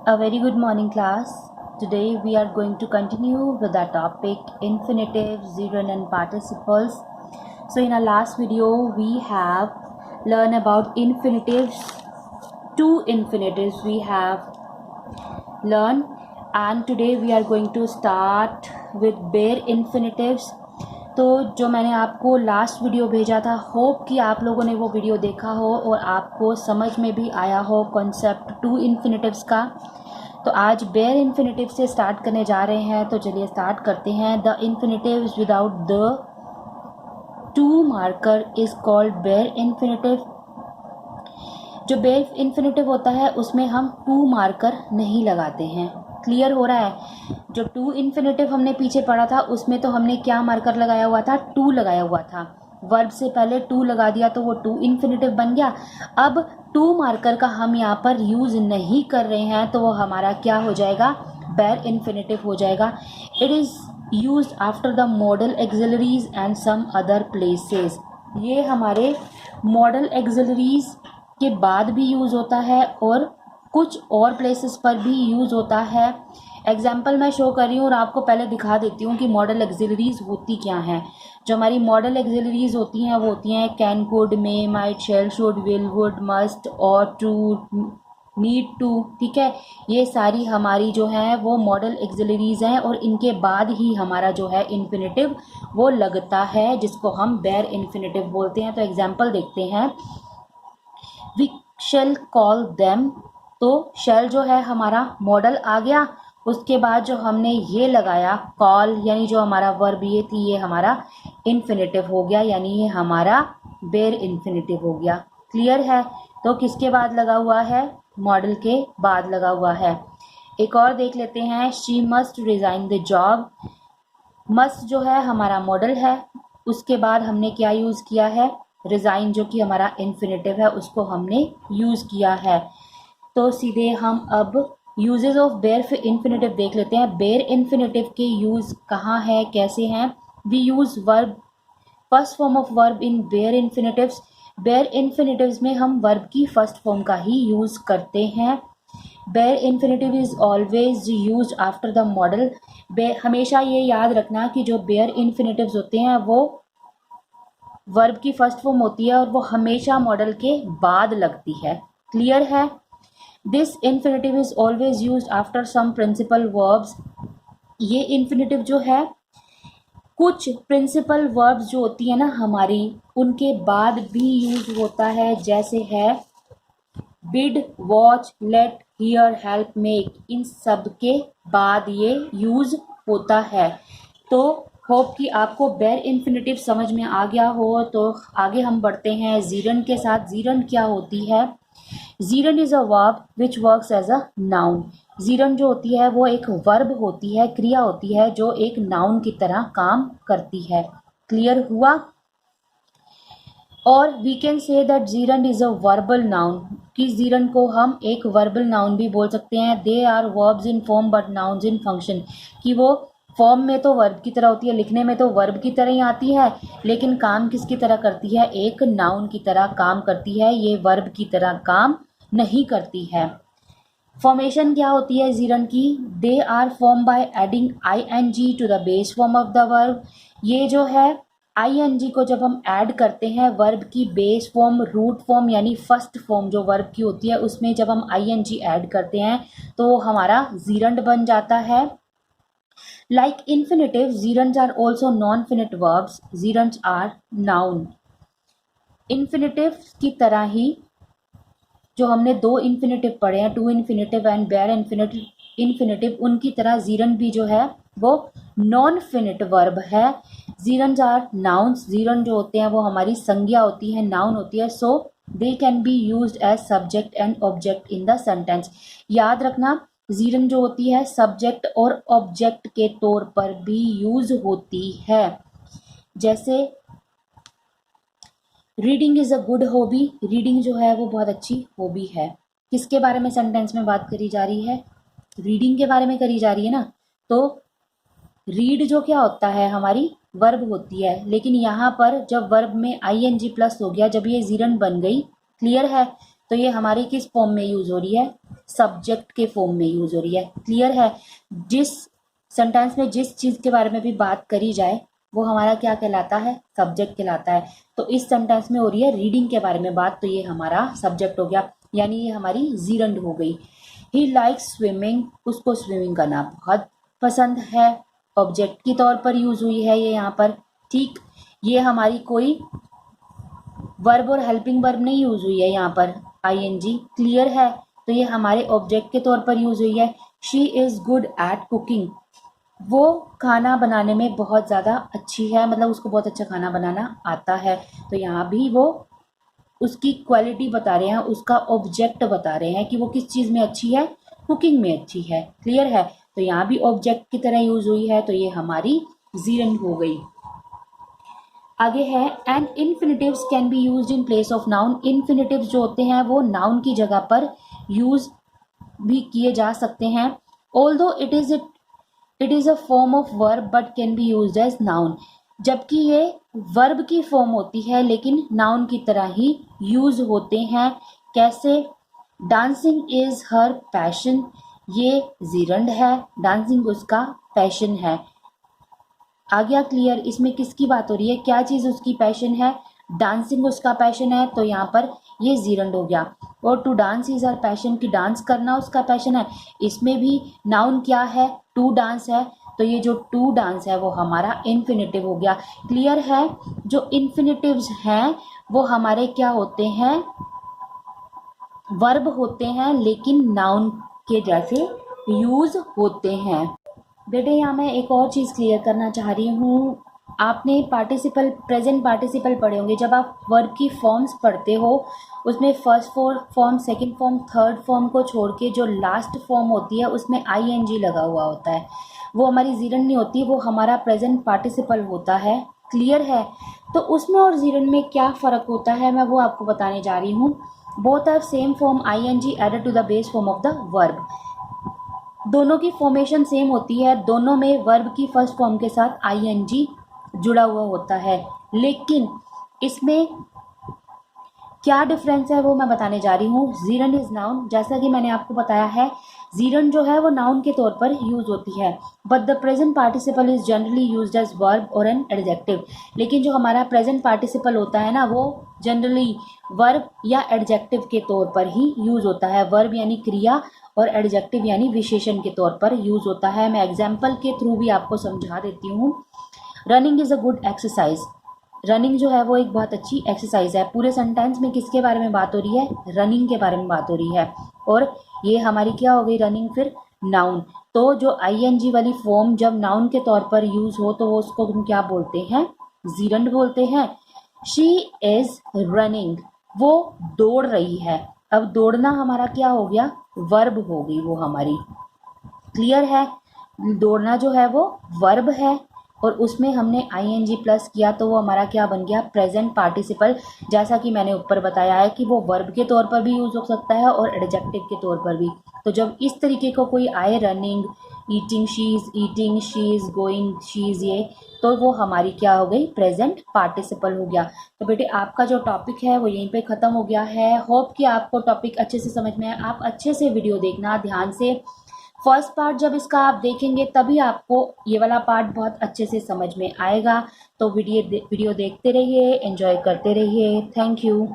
A very good morning, class. Today we are going to continue with our topic infinitives, gerund and participles. So in our last video we have learned about infinitives. Two infinitives we have learned, and today we are going to start with bare infinitives. तो जो मैंने आपको last video भेजा था, hope कि आप लोगों ने वो वीडियो देखा हो और आपको समझ में भी आया हो कॉन्सेप्ट टू इन्फिनेटिव्स का। तो आज बेयर इन्फिनेटिव से स्टार्ट करने जा रहे हैं, तो चलिए स्टार्ट करते हैं। The infinitives without the to marker is called bare infinitive. जो बेयर इन्फिनेटिव होता है उसमें हम टू मार्कर नहीं लगाते हैं। क्लियर हो रहा है? जो टू इन्फिनेटिव हमने पीछे पढ़ा था उसमें तो हमने क्या मार्कर लगाया हुआ था? टू लगाया हुआ था। वर्ब से पहले टू लगा दिया तो वो टू इन्फिनेटिव बन गया। अब टू मार्कर का हम यहाँ पर यूज़ नहीं कर रहे हैं तो वो हमारा क्या हो जाएगा? बेयर इन्फिनेटिव हो जाएगा। It is used after the modal auxiliaries and some other places. ये हमारे मॉडल एक्सिलरीज के बाद भी यूज़ होता है और कुछ और प्लेसेस पर भी यूज़ होता है। एग्जाम्पल मैं शो कर रही हूँ और आपको पहले दिखा देती हूँ कि मॉडल एक्सिलरीज होती क्या हैं। जो हमारी मॉडल एक्सिलरीज होती हैं वो होती हैं can, could, may, might, shall, should, will, would, must, ought to, need to. ठीक है, ये सारी हमारी जो है वो मॉडल एक्सिलरीज हैं और इनके बाद ही हमारा जो है इन्फिनेटिव वो लगता है, जिसको हम बेयर इन्फिनेटिव बोलते हैं। तो एग्जाम्पल देखते हैं। We shall call them. तो शैल जो है हमारा मॉडल आ गया, उसके बाद जो हमने ये लगाया कॉल, यानी जो हमारा वर्ब ये थी, ये हमारा इन्फिनेटिव हो गया, यानी ये हमारा बेयर इन्फिनेटिव हो गया। क्लियर है? तो किसके बाद लगा हुआ है? मॉडल के बाद लगा हुआ है। एक और देख लेते हैं। She must resign the job. Must जो है हमारा मॉडल है, उसके बाद हमने क्या यूज़ किया है? रिज़ाइन, जो कि हमारा इन्फिनेटिव है, उसको हमने यूज़ किया है। तो सीधे हम अब यूजेस ऑफ बेयर इन्फिनेटिव देख लेते हैं। बेयर इन्फिनेटिव के यूज़ कहाँ है, कैसे हैं? We use verb, first form of verb in bare infinitives. Bare infinitives में हम वर्ब की फर्स्ट फॉर्म का ही यूज़ करते हैं। Bare infinitive is always use after the modal. हमेशा ये याद रखना कि जो बेयर इन्फिनेटिव्स होते हैं वो वर्ब की फर्स्ट फॉर्म होती है और वो हमेशा मॉडल के बाद लगती है। क्लियर है? This infinitive is always use after some principal verbs. ये इन्फिनेटिव जो है कुछ प्रिंसिपल वर्ब्स जो होती है ना हमारी, उनके बाद भी यूज होता है। जैसे है bid, watch, let, hear, help, make. इन सब के बाद ये यूज होता है। तो होप कि आपको बेयर इन्फिनेटिव समझ में आ गया हो। तो आगे हम बढ़ते हैं जीरंड के साथ। जीरंड क्या होती है? Gerund is a verb which works as a noun. Gerund जो होती है वो एक वर्ब होती है, क्रिया होती है जो एक नाउन की तरह काम करती है। क्लियर हुआ? और we can say that gerund is a verbal noun, कि जीरंड को हम एक वर्बल नाउन भी बोल सकते हैं। They are verbs in form but nouns in function, कि वो फॉर्म में तो वर्ब की तरह होती है, लिखने में तो वर्ब की तरह ही आती है, लेकिन काम किसकी तरह करती है? एक नाउन की तरह काम करती है। ये वर्ब की तरह काम नहीं करती है। फॉर्मेशन क्या होती है जीरंड की? They are form by adding ing to the base form of the verb. ये जो है ing को जब हम ऐड करते हैं वर्ब की बेस फॉर्म, रूट फॉर्म, यानी फर्स्ट फॉर्म जो वर्ब की होती है, उसमें जब हम ing ऐड करते हैं तो हमारा जीरंड बन जाता है। Like infinitive, gerunds are also non-finite verbs. Gerunds are noun. Infinitive की तरह ही जो हमने दो इन्फिनेटिव पढ़े हैं, to infinitive and bare infinitive, उनकी तरह जीरंड भी जो है वो नॉन फिनिट वर्ब है। जीरंड्स आर नाउन्स। जीरंड जो होते हैं वो हमारी संज्ञा होती है, नाउन होती है। So they can be used as subject and object in the sentence. याद रखना, जीरंड जो होती है सब्जेक्ट और ऑब्जेक्ट के तौर पर भी यूज होती है। जैसे reading is a good hobby. Reading जो है वो बहुत अच्छी हॉबी है। किसके बारे में सेंटेंस में बात करी जा रही है? रीडिंग के बारे में करी जा रही है ना। तो रीड जो क्या होता है? हमारी वर्ब होती है, लेकिन यहाँ पर जब वर्ब में ing प्लस हो गया, जब ये जीरंड बन गई, क्लियर है, तो ये हमारी किस फॉर्म में यूज हो रही है? सब्जेक्ट के फॉर्म में यूज हो रही है। क्लियर है? जिस सेंटेंस में जिस चीज के बारे में भी बात करी जाए वो हमारा क्या कहलाता है? सब्जेक्ट कहलाता है। तो इस सेंटेंस में हो रही है रीडिंग के बारे में बात, तो ये हमारा सब्जेक्ट हो गया, यानी ये हमारी जीरंड हो गई। ही लाइक्स स्विमिंग, उसको स्विमिंग करना बहुत पसंद है, ऑब्जेक्ट के तौर पर यूज हुई है ये यहाँ पर। ठीक, ये हमारी कोई वर्ब और हेल्पिंग वर्ब नहीं यूज हुई है यहाँ पर, आईएनजी। क्लियर है? तो ये हमारे ऑब्जेक्ट के तौर पर यूज हुई है। She is good at cooking, वो खाना बनाने में बहुत ज़्यादा अच्छी है, मतलब उसको बहुत अच्छा खाना बनाना आता है। तो यहाँ भी वो उसकी क्वालिटी बता रहे हैं, उसका ऑब्जेक्ट बता रहे हैं कि वो किस चीज़ में अच्छी है? कुकिंग में अच्छी है। क्लियर है? तो यहाँ भी ऑब्जेक्ट की तरह यूज हुई है, तो ये हमारी जीरंड हो गई। आगे है and infinitives can be used in place of noun. Infinitives जो होते हैं वो नाउन की जगह पर यूज भी किए जा सकते हैं। Although it is a form of verb but can be used as noun, जबकि ये वर्ब की फॉर्म होती है लेकिन नाउन की तरह ही यूज होते हैं। कैसे? डांसिंग इज हर पैशन, ये जीरंड है, डांसिंग उसका पैशन है। आ गया क्लियर? इसमें किसकी बात हो रही है? क्या चीज़ उसकी पैशन है? डांसिंग उसका पैशन है, तो यहाँ पर ये जीरंड हो गया। और to dance is her passion, की डांस करना उसका पैशन है, इसमें भी नाउन क्या है? टू डांस है, तो ये जो टू डांस है वो हमारा इन्फिनिटिव हो गया। क्लियर है? जो इन्फिनिटिव्स हैं वो हमारे क्या होते हैं? वर्ब होते हैं लेकिन नाउन के जैसे यूज होते हैं। बेटे यहाँ मैं एक और चीज़ क्लियर करना चाह रही हूँ। आपने पार्टिसिपल, प्रेजेंट पार्टिसिपल पढ़े होंगे। जब आप वर्ब की फॉर्म्स पढ़ते हो उसमें first form, second form, third form को छोड़ के जो लास्ट फॉर्म होती है उसमें आईएनजी लगा हुआ होता है, वो हमारी जीरंड नहीं होती, वो हमारा प्रेजेंट पार्टिसिपल होता है। क्लियर है? तो उसमें और जीरंड में क्या फ़र्क होता है मैं वो आपको बताने जा रही हूँ। Both are same form I N G added to the base form of the verb. दोनों की फॉर्मेशन सेम होती है, दोनों में वर्ब की फर्स्ट फॉर्म के साथ आईएनजी जुड़ा हुआ होता है, लेकिन इसमें क्या डिफरेंस है वो मैं बताने जा रही हूँ। जीरंड इज नाउन, जैसा कि मैंने आपको बताया है, जीरंड जो है वो नाउन के तौर पर यूज होती है, but the present participle is generally used as verb और एन एडजेक्टिव। लेकिन जो हमारा प्रेजेंट पार्टिसिपल होता है ना वो जनरली वर्ब या एडजेक्टिव के तौर पर ही यूज होता है। वर्ब यानी क्रिया और एडजेक्टिव यानी विशेषण के तौर पर यूज होता है। मैं एग्जाम्पल के थ्रू भी आपको समझा देती हूँ। Running is a good exercise, running जो है वो एक बहुत अच्छी एक्सरसाइज है। पूरे सेंटेंस में किसके बारे में बात हो रही है? रनिंग के बारे में बात हो रही है, और ये हमारी क्या हो गई? रनिंग, फिर नाउन। तो जो आईएनजी वाली फॉर्म जब नाउन के तौर पर यूज हो तो वो उसको हम क्या बोलते हैं? जीरंड बोलते हैं। शी इज रनिंग, वो दौड़ रही है। अब दौड़ना हमारा क्या हो गया? वर्ब हो गई वो हमारी। क्लियर है? दौड़ना जो है वो वर्ब है और उसमें हमने आईएनजी प्लस किया तो वो हमारा क्या बन गया? Present participle. जैसा कि मैंने ऊपर बताया है कि वो वर्ब के तौर पर भी यूज हो सकता है और एडजेक्टिव के तौर पर भी। तो जब इस तरीके को कोई आए, running, eating, she is going, she is, ये, तो वो हमारी क्या हो गई? प्रेजेंट पार्टिसिपल हो गया। तो बेटे आपका जो टॉपिक है वो यहीं पे ख़त्म हो गया है। होप कि आपको टॉपिक अच्छे से समझ में आए। आप अच्छे से वीडियो देखना ध्यान से। फर्स्ट पार्ट जब इसका आप देखेंगे तभी आपको ये वाला पार्ट बहुत अच्छे से समझ में आएगा। तो वीडियो देखते रहिए, एंजॉय करते रहिए। Thank you.